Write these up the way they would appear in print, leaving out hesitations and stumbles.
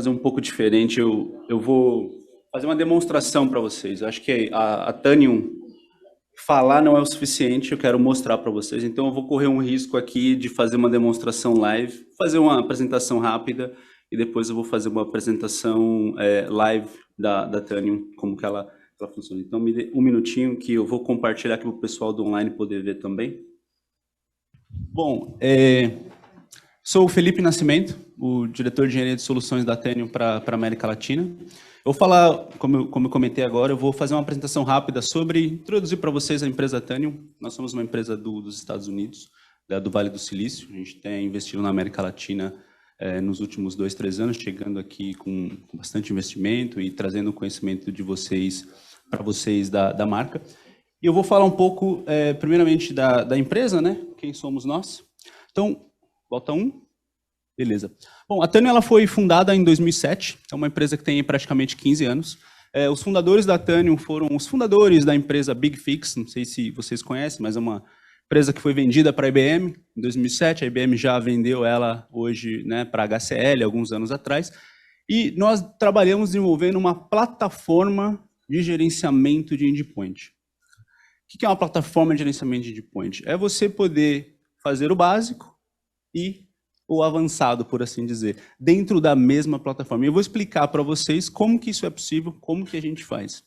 fazer um pouco diferente. Eu vou fazer uma demonstração para vocês. Eu acho que a Tanium falar não é o suficiente, eu quero mostrar para vocês. Então eu vou correr um risco aqui de fazer uma demonstração live, fazer uma apresentação rápida e depois eu vou fazer uma apresentação live da Tanium, como que ela funciona. Então me dê um minutinho que eu vou compartilhar aqui para o pessoal do online poder ver também. Bom, sou o Felipe Nascimento, o diretor de engenharia de soluções da Tanium para a América Latina. Eu vou falar, como eu comentei agora, eu vou fazer uma apresentação rápida sobre, introduzir para vocês a empresa Tanium. Nós somos uma empresa dos Estados Unidos, do Vale do Silício. A gente tem investido na América Latina nos últimos 2, 3 anos, chegando aqui com bastante investimento e trazendo o conhecimento de vocês para vocês da marca. E eu vou falar um pouco, primeiramente, da empresa, né? Quem somos nós. Então, volta 1. Beleza. Bom, a Tanium ela foi fundada em 2007, é uma empresa que tem praticamente 15 anos. Os fundadores da Tanium foram os fundadores da empresa Big Fix, não sei se vocês conhecem, mas é uma empresa que foi vendida para a IBM em 2007, a IBM já vendeu ela hoje, né, para a HCL, alguns anos atrás, e nós trabalhamos desenvolvendo uma plataforma de gerenciamento de endpoint. O que é uma plataforma de gerenciamento de endpoint? É você poder fazer o básico e o avançado, por assim dizer, dentro da mesma plataforma. E eu vou explicar para vocês como que isso é possível, como que a gente faz.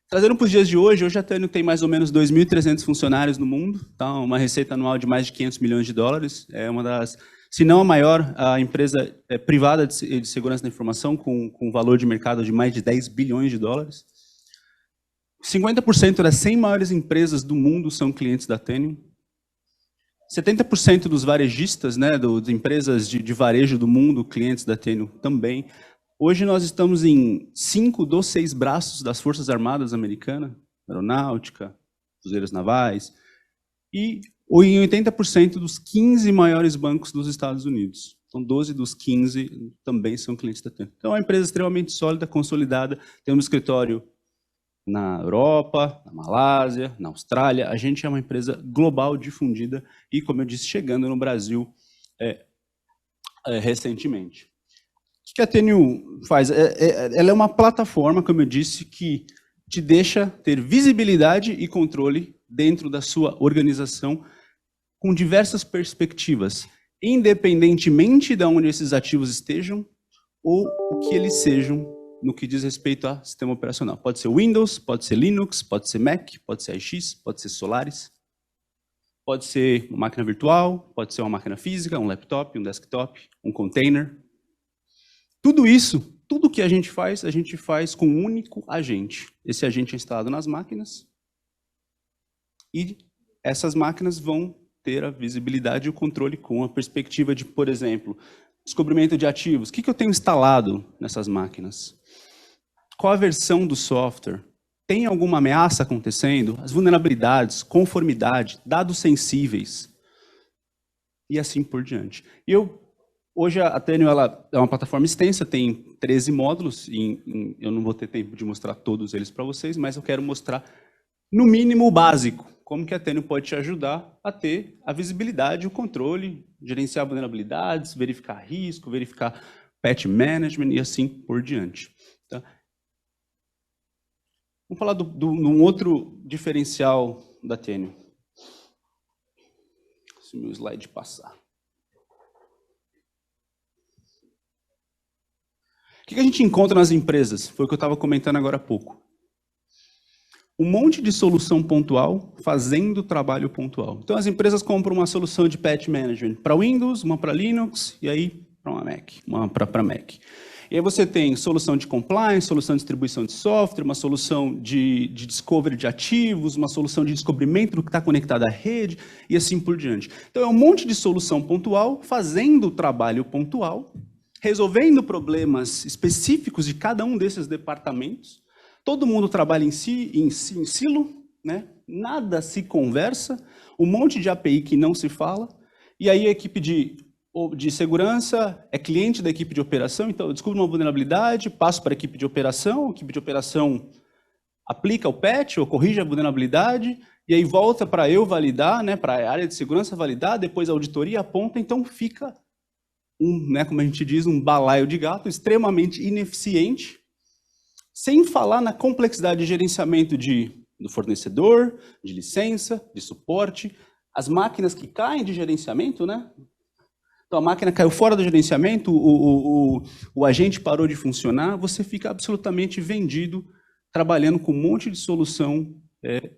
Trazendo para os dias de hoje a Tanium tem mais ou menos 2.300 funcionários no mundo, tá? Uma receita anual de mais de 500 milhões de dólares, é uma das, se não a maior, a empresa privada de segurança da informação, com valor de mercado de mais de 10 bilhões de dólares. 50% das 100 maiores empresas do mundo são clientes da Tanium. 70% dos varejistas, né, das empresas de varejo do mundo, clientes da Tanium também. Hoje nós estamos em 5 dos 6 braços das Forças Armadas Americanas, Aeronáutica, Cruzeiros Navais, e em 80% dos 15 maiores bancos dos Estados Unidos. Então, 12 dos 15 também são clientes da Tanium. Então, é uma empresa extremamente sólida, consolidada, tem um escritório na Europa, na Malásia, na Austrália. A gente é uma empresa global difundida e, como eu disse, chegando no Brasil recentemente. O que a Tanium faz? Ela é uma plataforma, como eu disse, que te deixa ter visibilidade e controle dentro da sua organização com diversas perspectivas, independentemente de onde esses ativos estejam ou o que eles sejam no que diz respeito a sistema operacional. Pode ser Windows, pode ser Linux, pode ser Mac, pode ser AX, pode ser Solaris, pode ser uma máquina virtual, pode ser uma máquina física, um laptop, um desktop, um container. Tudo isso, tudo que a gente faz com um único agente. Esse agente é instalado nas máquinas e essas máquinas vão ter a visibilidade e o controle com a perspectiva de, por exemplo, descobrimento de ativos. O que eu tenho instalado nessas máquinas? Qual a versão do software? Tem alguma ameaça acontecendo? As vulnerabilidades, conformidade, dados sensíveis e assim por diante. Hoje a Tanium ela é uma plataforma extensa, tem 13 módulos, eu não vou ter tempo de mostrar todos eles para vocês, mas eu quero mostrar, no mínimo, o básico. Como que a Tanium pode te ajudar a ter a visibilidade, o controle, gerenciar vulnerabilidades, verificar risco, verificar patch management e assim por diante. Tá? Vamos falar de um outro diferencial da Tanium. Se o meu slide passar. O que a gente encontra nas empresas? Foi o que eu estava comentando agora há pouco. Um monte de solução pontual fazendo trabalho pontual. Então, as empresas compram uma solução de patch management para Windows, uma para Linux, e aí para uma Mac, uma para Mac. E aí você tem solução de compliance, solução de distribuição de software, uma solução de discovery de ativos, uma solução de descobrimento do que está conectado à rede, e assim por diante. Então, é um monte de solução pontual fazendo trabalho pontual, resolvendo problemas específicos de cada um desses departamentos. Todo mundo trabalha em silo, né? Nada se conversa, um monte de API que não se fala, e aí a equipe de segurança é cliente da equipe de operação, então eu descubro uma vulnerabilidade, passo para a equipe de operação aplica o patch ou corrige a vulnerabilidade, e aí volta para eu validar, né, para a área de segurança validar, depois a auditoria aponta, então fica como a gente diz, um balaio de gato extremamente ineficiente, sem falar na complexidade de gerenciamento do fornecedor, de licença, de suporte, as máquinas que caem de gerenciamento, né? Então a máquina caiu fora do gerenciamento, o agente parou de funcionar, você fica absolutamente vendido, trabalhando com um monte de solução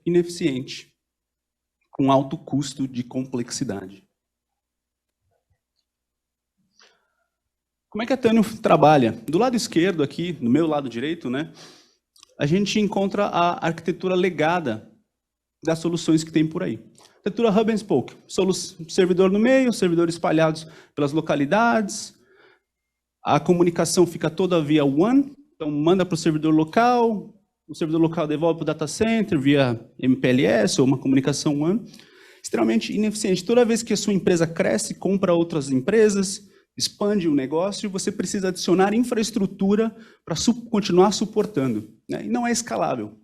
ineficiente, com alto custo de complexidade. Como é que a Tânio trabalha? Do lado esquerdo aqui, do meu lado direito, né, a gente encontra a arquitetura legada das soluções que tem por aí. Arquitetura Hub and Spoke, servidor no meio, servidores espalhados pelas localidades, a comunicação fica toda via WAN, então manda para o servidor local, o servidor local devolve para o data center via MPLS ou uma comunicação WAN, extremamente ineficiente. Toda vez que a sua empresa cresce, compra outras empresas, expande o negócio, você precisa adicionar infraestrutura para continuar suportando, né? E não é escalável.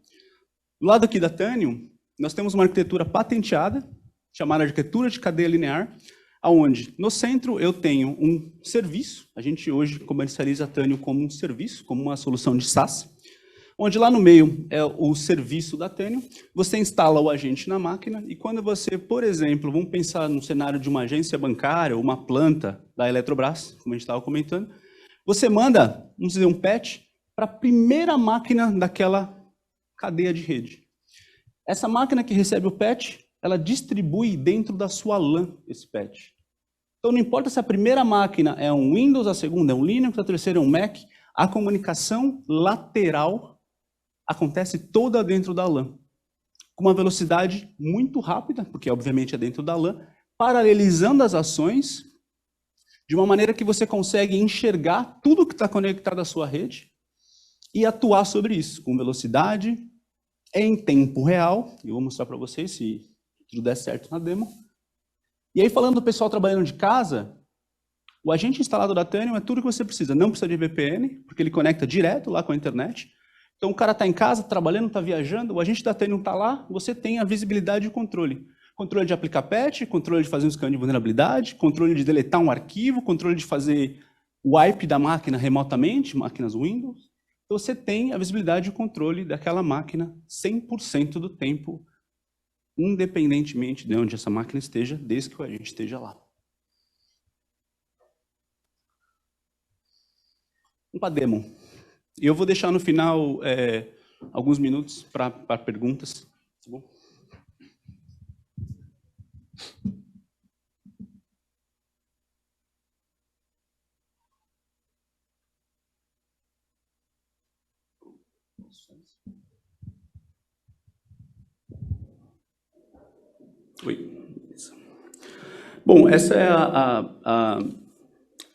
Do lado aqui da Tânio, nós temos uma arquitetura patenteada, chamada arquitetura de cadeia linear, onde no centro eu tenho um serviço, a gente hoje comercializa a Tânio como um serviço, como uma solução de SaaS, onde lá no meio é o serviço da Tânio, você instala o agente na máquina e quando você, por exemplo, vamos pensar no cenário de uma agência bancária ou uma planta da Eletrobras, como a gente estava comentando, você manda, vamos dizer, um patch para a primeira máquina daquela cadeia de rede. Essa máquina que recebe o patch, ela distribui dentro da sua LAN esse patch. Então não importa se a primeira máquina é um Windows, a segunda é um Linux, a terceira é um Mac, a comunicação lateral acontece toda dentro da LAN, com uma velocidade muito rápida, porque obviamente é dentro da LAN, paralelizando as ações, de uma maneira que você consegue enxergar tudo que está conectado à sua rede e atuar sobre isso, com velocidade, em tempo real. Eu vou mostrar para vocês se tudo der certo na demo. E aí, falando do pessoal trabalhando de casa, o agente instalado da Tânio é tudo que você precisa. Não precisa de VPN, porque ele conecta direto lá com a internet. Então, o cara está em casa, trabalhando, está viajando, o agente da Tânio está lá, você tem a visibilidade e o controle. Controle de aplicar patch, controle de fazer um scan de vulnerabilidade, controle de deletar um arquivo, controle de fazer o wipe da máquina remotamente, máquinas Windows. Então, você tem a visibilidade e o controle daquela máquina 100% do tempo, independentemente de onde essa máquina esteja, desde que o agente esteja lá. Vamos para a demo. E eu vou deixar no final alguns minutos para perguntas. Tá bom? Oi. Bom, essa é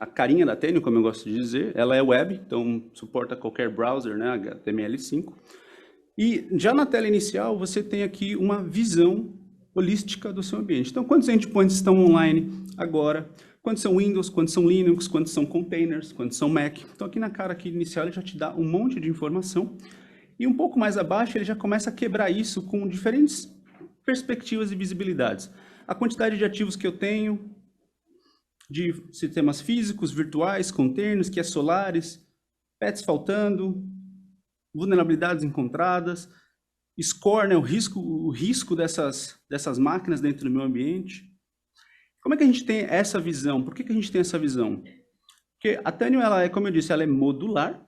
a carinha da Tânio, como eu gosto de dizer. Ela é web, então suporta qualquer browser, né, HTML5. E já na tela inicial, você tem aqui uma visão holística do seu ambiente. Então, quantos endpoints estão online agora? Quantos são Windows, quantos são Linux, quantos são containers, quantos são Mac? Então, aqui na cara aqui inicial, ele já te dá um monte de informação. E um pouco mais abaixo, ele já começa a quebrar isso com diferentes perspectivas e visibilidades. A quantidade de ativos que eu tenho, de sistemas físicos, virtuais, containers, que é solares, pets faltando, vulnerabilidades encontradas, score, né, o risco dessas máquinas dentro do meu ambiente. Como é que a gente tem essa visão? Por que a gente tem essa visão? Porque a Tânio, ela é, como eu disse, ela é modular,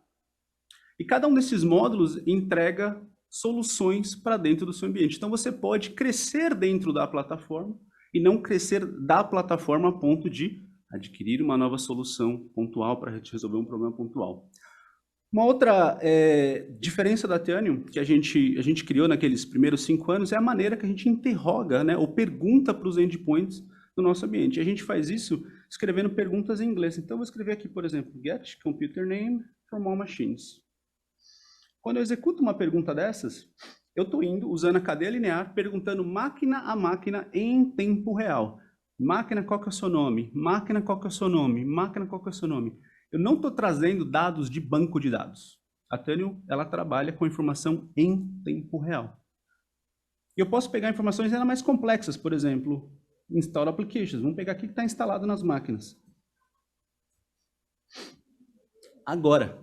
e cada um desses módulos entrega soluções para dentro do seu ambiente. Então, você pode crescer dentro da plataforma e não crescer da plataforma a ponto de adquirir uma nova solução pontual para resolver um problema pontual. Uma outra diferença da Tânio, que a gente criou naqueles primeiros 5 anos, é a maneira que a gente interroga, né, ou pergunta para os endpoints do nosso ambiente. E a gente faz isso escrevendo perguntas em inglês. Então, eu vou escrever aqui, por exemplo, get computer name from all machines. Quando eu executo uma pergunta dessas, eu estou indo, usando a cadeia linear, perguntando máquina a máquina em tempo real. Máquina, qual que é o seu nome? Máquina, qual que é o seu nome? Máquina, qual que é o seu nome? Eu não estou trazendo dados de banco de dados. A Tânio, ela trabalha com informação em tempo real. E eu posso pegar informações ainda mais complexas, por exemplo, install applications. Vamos pegar aqui que está instalado nas máquinas. agora.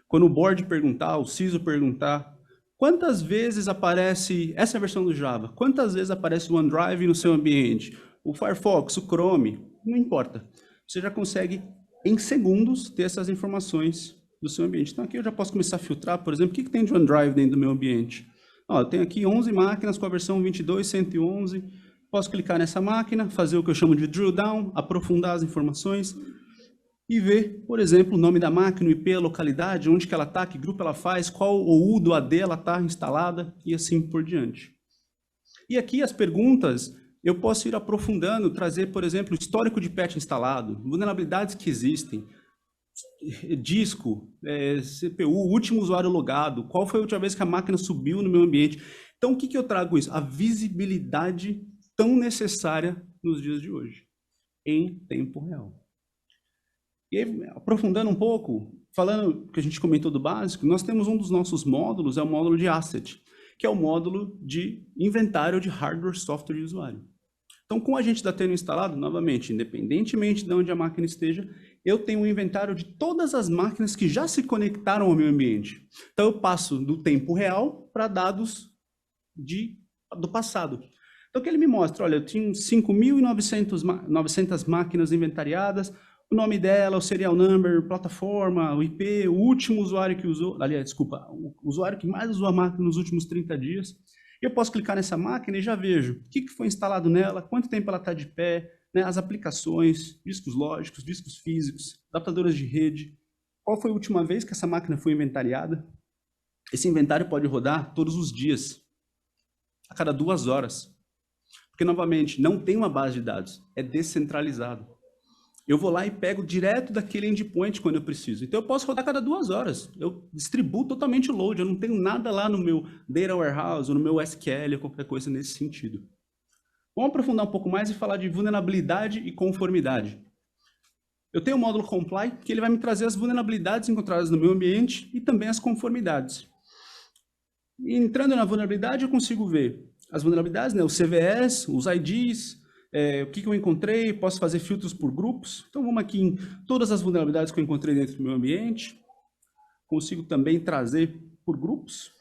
Quando o board perguntar, o CISO perguntar, quantas vezes aparece essa versão do Java? Quantas vezes aparece o OneDrive no seu ambiente? O Firefox, o Chrome? Não importa. Você já consegue, em segundos, ter essas informações do seu ambiente. Então aqui eu já posso começar a filtrar, por exemplo, o que tem de OneDrive dentro do meu ambiente? Ó, eu tenho aqui 11 máquinas com a versão 22.111. Posso clicar nessa máquina, fazer o que eu chamo de drill down, aprofundar as informações e ver, por exemplo, o nome da máquina, o IP, a localidade, onde que ela está, que grupo ela faz, qual o U do AD ela está instalada e assim por diante. E aqui as perguntas, eu posso ir aprofundando, trazer, por exemplo, histórico de patch instalado, vulnerabilidades que existem, disco, CPU, último usuário logado, qual foi a última vez que a máquina subiu no meu ambiente. Então, o que eu trago isso? A visibilidade tão necessária nos dias de hoje, em tempo real. E aí, aprofundando um pouco, falando que a gente comentou do básico, nós temos um dos nossos módulos, é o módulo de Asset, que é o módulo de inventário de hardware, software e usuário. Então, com a gente da Teneo instalado, novamente, independentemente de onde a máquina esteja, eu tenho um inventário de todas as máquinas que já se conectaram ao meu ambiente. Então, eu passo do tempo real para dados do passado. Então, o que ele me mostra? Olha, eu tinha 5.900 máquinas inventariadas, o nome dela, o serial number, plataforma, o IP, o último usuário que usou, aliás, desculpa, o usuário que mais usou a máquina nos últimos 30 dias. Eu posso clicar nessa máquina e já vejo o que foi instalado nela, quanto tempo ela está de pé, né, as aplicações, discos lógicos, discos físicos, adaptadores de rede, qual foi a última vez que essa máquina foi inventariada. Esse inventário pode rodar todos os dias, a cada 2 horas. Porque, novamente, não tem uma base de dados, é descentralizado. Eu vou lá e pego direto daquele endpoint quando eu preciso. Então, eu posso rodar a cada 2 horas. Eu distribuo totalmente o load. Eu não tenho nada lá no meu Data Warehouse, ou no meu SQL, ou qualquer coisa nesse sentido. Vamos aprofundar um pouco mais e falar de vulnerabilidade e conformidade. Eu tenho o módulo Comply, que ele vai me trazer as vulnerabilidades encontradas no meu ambiente e também as conformidades. E entrando na vulnerabilidade, eu consigo ver as vulnerabilidades, né, os CVEs, os IDs, o que eu encontrei, posso fazer filtros por grupos. Então, vamos aqui em todas as vulnerabilidades que eu encontrei dentro do meu ambiente. Consigo também trazer por grupos.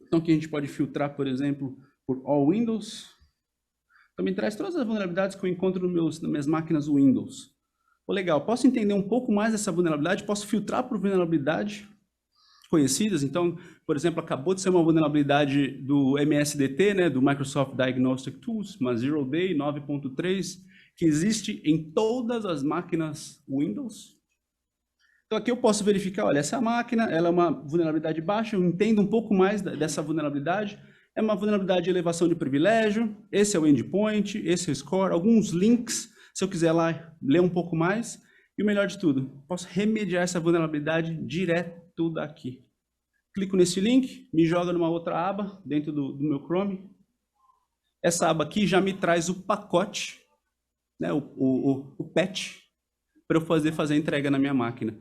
Então, aqui a gente pode filtrar, por exemplo, por All Windows. Também traz todas as vulnerabilidades que eu encontro nas minhas máquinas Windows. Legal, posso entender um pouco mais dessa vulnerabilidade, posso filtrar por vulnerabilidade conhecidas. Então, por exemplo, acabou de ser uma vulnerabilidade do MSDT, né, do Microsoft Diagnostic Tools, uma Zero Day 9.3, que existe em todas as máquinas Windows. Então, aqui eu posso verificar, olha, essa máquina, ela é uma vulnerabilidade baixa, eu entendo um pouco mais dessa vulnerabilidade, é uma vulnerabilidade de elevação de privilégio, esse é o endpoint, esse é o score, alguns links, se eu quiser lá ler um pouco mais, e o melhor de tudo, posso remediar essa vulnerabilidade direto daqui. Clico nesse link, me joga numa outra aba dentro do meu Chrome. Essa aba aqui já me traz o pacote, né, o patch, para eu fazer a entrega na minha máquina.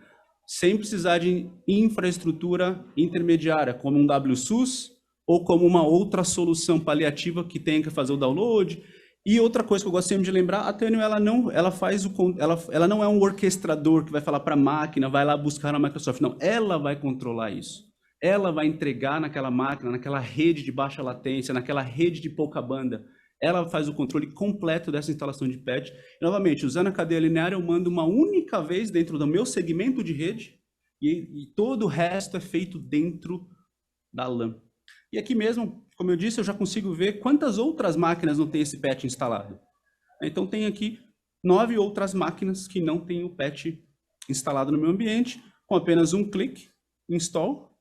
Sem precisar de infraestrutura intermediária, como um WSUS ou como uma outra solução paliativa que tenha que fazer o download. E outra coisa que eu gosto sempre de lembrar, a Teneo ela não é um orquestrador que vai falar para a máquina, vai lá buscar na Microsoft. Não, ela vai controlar isso. Ela vai entregar naquela máquina, naquela rede de baixa latência, naquela rede de pouca banda. Ela faz o controle completo dessa instalação de patch. E, novamente, usando a cadeia linear, eu mando uma única vez dentro do meu segmento de rede e todo o resto é feito dentro da LAN. E aqui mesmo, como eu disse, eu já consigo ver quantas outras máquinas não tem esse patch instalado. Então, tem aqui 9 outras máquinas que não tem o patch instalado no meu ambiente. Com apenas um clique, install,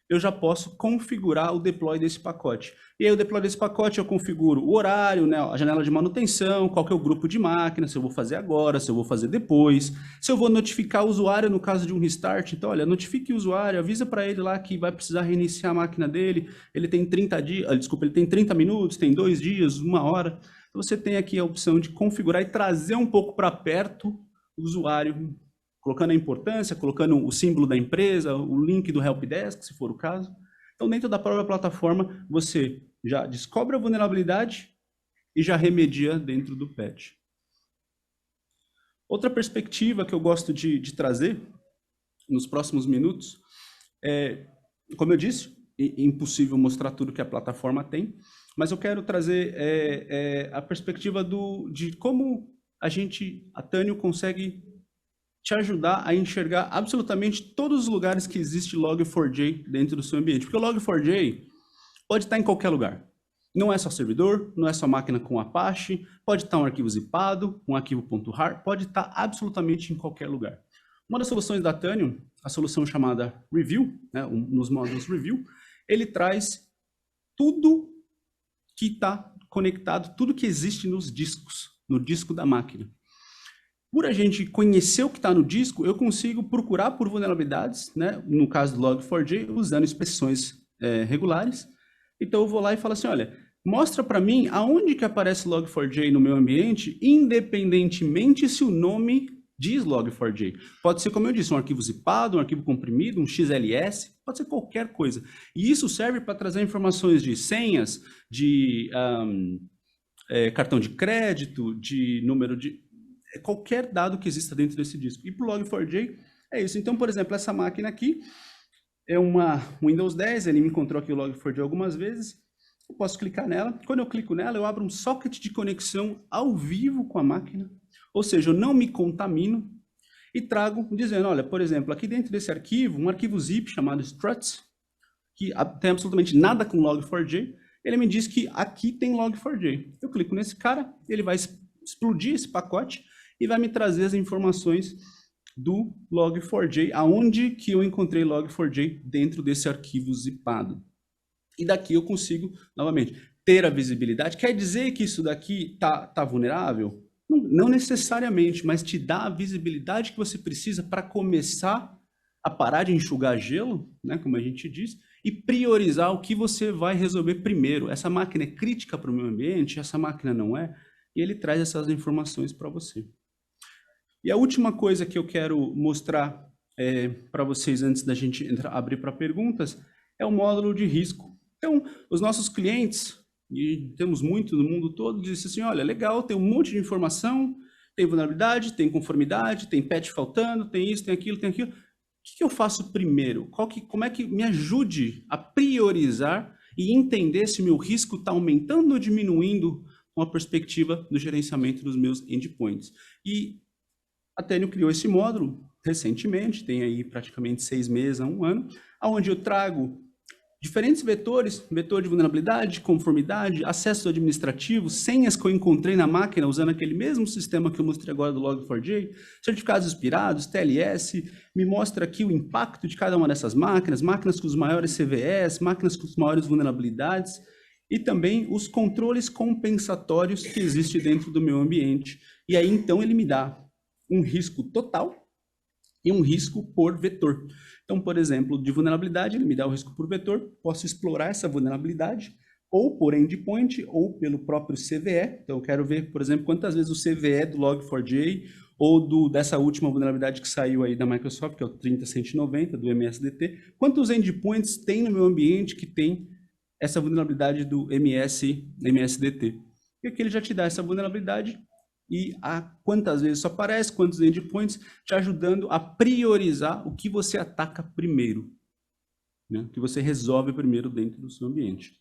eu já posso configurar o deploy desse pacote. E aí o deploy desse pacote eu configuro o horário, né, a janela de manutenção, qual que é o grupo de máquinas, se eu vou fazer agora, se eu vou fazer depois, se eu vou notificar o usuário no caso de um restart. Então, olha, notifique o usuário, avisa para ele lá que vai precisar reiniciar a máquina dele, ele tem 30 dias, ele tem 30 minutos, tem 2 dias, 1 hora. Então, você tem aqui a opção de configurar e trazer um pouco para perto o usuário, colocando a importância, colocando o símbolo da empresa, o link do helpdesk, se for o caso. Então, dentro da própria plataforma, você já descobre a vulnerabilidade e já remedia dentro do patch. Outra perspectiva que eu gosto de trazer nos próximos minutos. Como eu disse, é impossível mostrar tudo que a plataforma tem, mas eu quero trazer a perspectiva de como a Tânio consegue te ajudar a enxergar absolutamente todos os lugares que existe Log4j dentro do seu ambiente. Porque o Log4j pode estar em qualquer lugar. Não é só servidor, não é só máquina com Apache, pode estar um arquivo zipado, um arquivo .rar, pode estar absolutamente em qualquer lugar. Uma das soluções da Tânio, a solução chamada Review, né, nos módulos Review, ele traz tudo que está conectado, tudo que existe nos discos, no disco da máquina. Por a gente conhecer o que está no disco, eu consigo procurar por vulnerabilidades, né, no caso do Log4j, usando inspeções regulares. Então eu vou lá e falo assim, olha, mostra para mim aonde que aparece Log4j no meu ambiente, independentemente se o nome diz Log4j. Pode ser, como eu disse, um arquivo zipado, um arquivo comprimido, um XLS, pode ser qualquer coisa. E isso serve para trazer informações de senhas, de cartão de crédito, de número de... qualquer dado que exista dentro desse disco. E para o Log4j é isso. Então, por exemplo, essa máquina aqui é uma Windows 10, ele me encontrou aqui o Log4j algumas vezes. Eu posso clicar nela. Quando eu clico nela, eu abro um socket de conexão ao vivo com a máquina. Ou seja, eu não me contamino e trago dizendo, olha, por exemplo, aqui dentro desse arquivo, um arquivo zip chamado struts, que tem absolutamente nada com Log4j, ele me diz que aqui tem Log4j. Eu clico nesse cara, ele vai explodir esse pacote e vai me trazer as informações do Log4j, aonde que eu encontrei Log4j dentro desse arquivo zipado. E daqui eu consigo, novamente, ter a visibilidade. Quer dizer que isso daqui tá vulnerável? Não necessariamente, mas te dá a visibilidade que você precisa para começar a parar de enxugar gelo, né, como a gente diz, e priorizar o que você vai resolver primeiro. Essa máquina é crítica para o meio ambiente, essa máquina não é, e ele traz essas informações para você. E a última coisa que eu quero mostrar para vocês antes da gente abrir para perguntas é o módulo de risco. Então, os nossos clientes, e temos muito no mundo todo, dizem assim, olha, legal, tem um monte de informação, tem vulnerabilidade, tem conformidade, tem patch faltando, tem isso, tem aquilo, tem aquilo. O que eu faço primeiro? Como é que me ajude a priorizar e entender se meu risco está aumentando ou diminuindo com a perspectiva do gerenciamento dos meus endpoints? E a Tânio criou esse módulo recentemente, tem aí praticamente 6 meses a 1 ano, onde eu trago diferentes vetores, vetor de vulnerabilidade, conformidade, acesso administrativo, senhas que eu encontrei na máquina usando aquele mesmo sistema que eu mostrei agora do Log4j, certificados expirados, TLS, me mostra aqui o impacto de cada uma dessas máquinas, máquinas com os maiores CVEs, máquinas com as maiores vulnerabilidades, e também os controles compensatórios que existem dentro do meu ambiente. E aí, então, ele me dá um risco total e um risco por vetor. Então, por exemplo, de vulnerabilidade, ele me dá o risco por vetor, posso explorar essa vulnerabilidade ou por endpoint ou pelo próprio CVE. Então, eu quero ver, por exemplo, quantas vezes o CVE do Log4j ou dessa última vulnerabilidade que saiu aí da Microsoft, que é o 30190 do MSDT, quantos endpoints tem no meu ambiente que tem essa vulnerabilidade do MSDT. E aqui ele já te dá essa vulnerabilidade e quantas vezes isso aparece, quantos endpoints, te ajudando a priorizar o que você ataca primeiro, né? O que você resolve primeiro dentro do seu ambiente.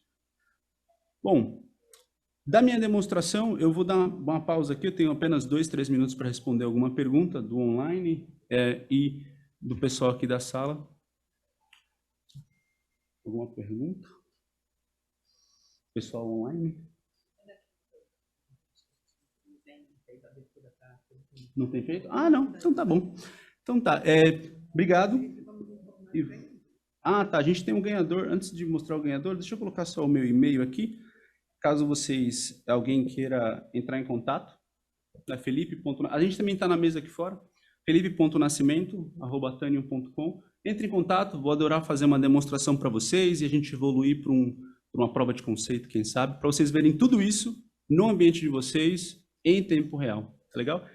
Bom, da minha demonstração, eu vou dar uma pausa aqui, eu tenho apenas 2, 3 minutos para responder alguma pergunta do online e do pessoal aqui da sala. Alguma pergunta? Pessoal online? Não tem feito? Ah, não. Então tá bom. Então tá. Obrigado. Tá. A gente tem um ganhador. Antes de mostrar o ganhador, deixa eu colocar só o meu e-mail aqui. Caso alguém queira entrar em contato. É Felipe. A gente também está na mesa aqui fora. felipe.nascimento@tanium.com. Entre em contato. Vou adorar fazer uma demonstração para vocês e a gente evoluir para uma prova de conceito, quem sabe, para vocês verem tudo isso no ambiente de vocês em tempo real. Tá legal?